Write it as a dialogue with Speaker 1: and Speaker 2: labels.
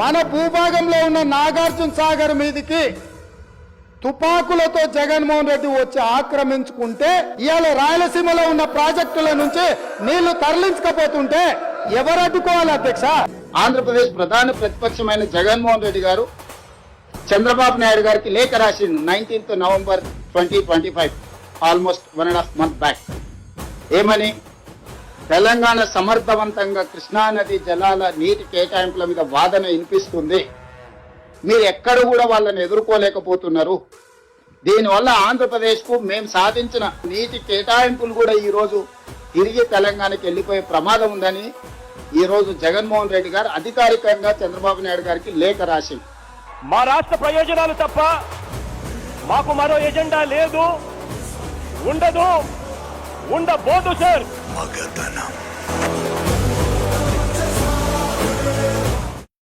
Speaker 1: మన భూభాగంలో ఉన్న నాగార్జున సాగర్ మీదికి తుపాకులతో జగన్మోహన్ రెడ్డి వచ్చి ఆక్రమించుకుంటే ఇవాళ రాయలసీమలో ఉన్న ప్రాజెక్టుల నుంచి నీళ్లు తరలించకపోతుంటే ఎవరు అడ్డుకోవాలి అధ్యక్ష?
Speaker 2: ఆంధ్రప్రదేశ్ ప్రధాన ప్రతిపక్షమైన జగన్మోహన్ రెడ్డి గారు చంద్రబాబు నాయుడు గారికి లేఖ రాసింది 19th November 2025, almost 1.5 months back. ఏమని? తెలంగాణ సమర్థవంతంగా కృష్ణానది జలాల నీటి కేటాయింపుల మీద వాదన వినిపిస్తుంది, మీరు ఎక్కడ కూడా వాళ్ళని ఎదుర్కోలేకపోతున్నారు, దీనివల్ల ఆంధ్రప్రదేశ్కు మేము సాధించిన నీటి కేటాయింపులు కూడా ఈరోజు తిరిగి తెలంగాణకి వెళ్ళిపోయే ప్రమాదం ఉందని ఈరోజు జగన్మోహన్ రెడ్డి గారు అధికారికంగా చంద్రబాబు నాయుడు గారికి లేఖ రాసింది.
Speaker 3: మా రాష్ట్ర ప్రయోజనాలు తప్ప మాకు మరో ఎజెండా లేదు, ఉండదు, ఉండబోదు సార్.
Speaker 4: మగతనం